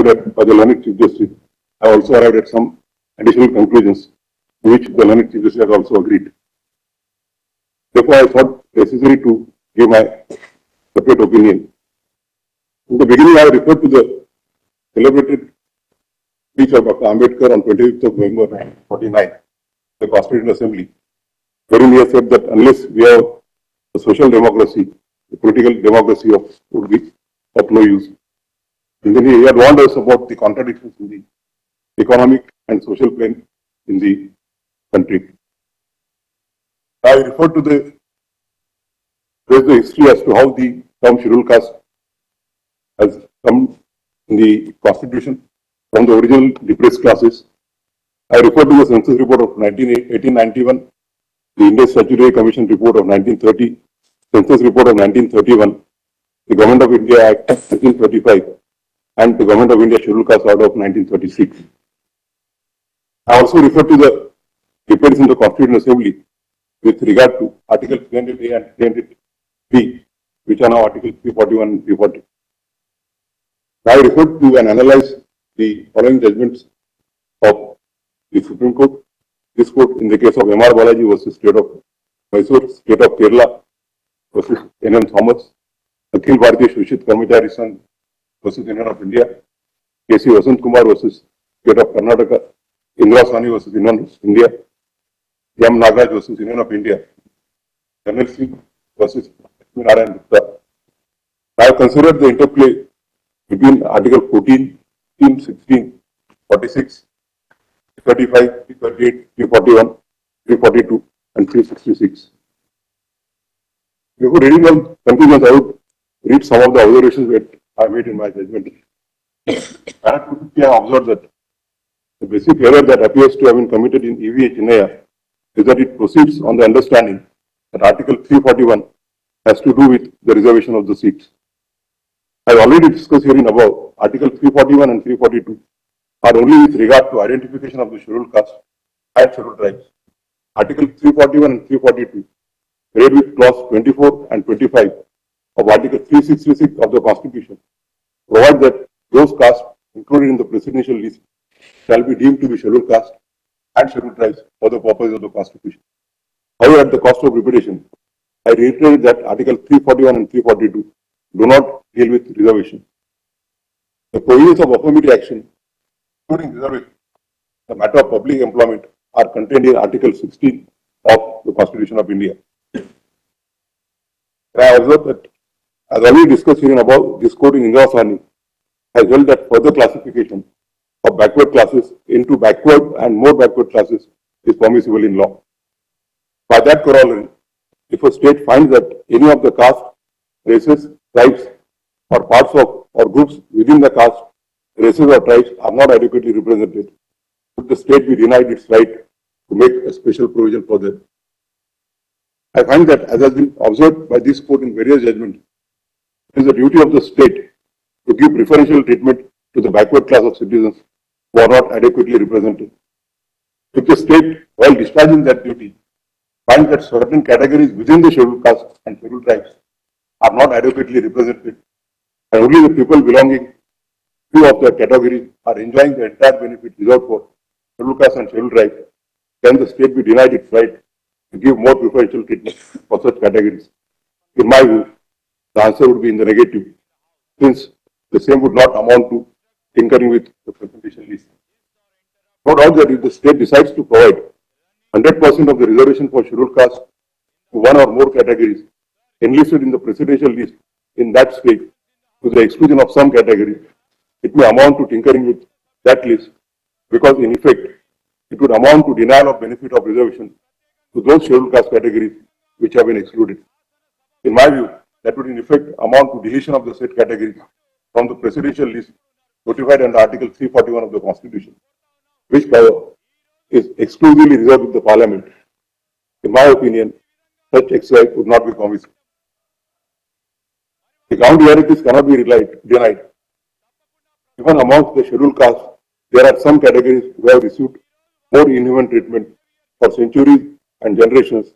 by the learned Chief Justice, I also arrived at some additional conclusions, to which the learned Chief Justice has also agreed. Therefore, I thought necessary to give my separate opinion. In the beginning, I referred to the celebrated speech of Dr. Ambedkar on 25th of November 1949, the Constituent Assembly, wherein he has said that unless we have a social democracy, the political democracy would be of no use. And then he had warned us about the contradictions in the economic and social plane in the country. I referred to the history as to how the term scheduled caste has come in the Constitution from the original depressed classes. I referred to the census report of 1891, the Indian Statutory Commission report of 1930, census report of 1931, the Government of India Act of 1935, and the Government of India Scheduled Caste Order of 1936. I also referred to the debates in the Constituent Assembly with regard to Article 300A and 300B, which are now Article 341 and 340. I referred to and analyzed the following judgments of the Supreme Court. This court, in the case of M.R. Balaji versus State of Mysore, State of Kerala versus N.M. Thomas, Akhil Bharatiya Shushit Karmachari Sangh versus Union of India, K.C. Vasant Kumar versus State of Karnataka, Indra Sawhney versus Union of India, M. Nagaraj versus Union of India, Colonel Singh versus Lakshmi Narayan Gupta. I have considered the interplay between Article 14, 16, 46, 35, 338, 341, 342, and 366. Before reading all conclusions, I would read some of the observations that I made in my judgment. I have observed that the basic error that appears to have been committed in EVA Chinnaya is that it proceeds on the understanding that Article 341 has to do with the reservation of the seats. I already discussed herein above, Article 341 and 342 are only with regard to identification of the scheduled caste and scheduled tribes. Article 341 and 342, read with clause 24 and 25 of Article 366 of the Constitution, provide that those castes included in the presidential list shall be deemed to be scheduled caste and scheduled tribes for the purpose of the Constitution. However, at the cost of repetition, I reiterated that Article 341 and 342 do not deal with reservation. The provisions of affirmative action, including reservation, the matter of public employment, are contained in Article 16 of the Constitution of India. I observed that, as already discussed herein above, this court in Indra Sawhney has held that further classification of backward classes into backward and more backward classes is permissible in law. By that corollary, if a state finds that any of the caste, races, tribes, or parts of or groups within the caste, races or tribes are not adequately represented, should the state be denied its right to make a special provision for them. I find that, as has been observed by this court in various judgments, it is the duty of the state to give preferential treatment to the backward class of citizens who are not adequately represented. If the state, while discharging that duty, finds that certain categories within the scheduled caste and scheduled tribes are not adequately represented, and only the people belonging to of that category are enjoying the entire benefit reserved for scheduled caste and scheduled tribes, can the state be denied its right to give more preferential treatment for such categories? In my view, the answer would be in the negative, since the same would not amount to tinkering with the presentation list. No doubt that if the state decides to provide 100% of the reservation for scheduled caste to one or more categories enlisted in the presidential list in that state to the exclusion of some categories, it may amount to tinkering with that list, because in effect, it would amount to denial of benefit of reservation to those scheduled caste categories which have been excluded. In my view, that would in effect amount to deletion of the said categories from the presidential list notified under Article 341 of the Constitution, which power is exclusively reserved with the Parliament. In my opinion, such exercise would not be permissible. The ground realities cannot be denied. Even amongst the scheduled castes, there are some categories who have received more inhuman treatment for centuries and generations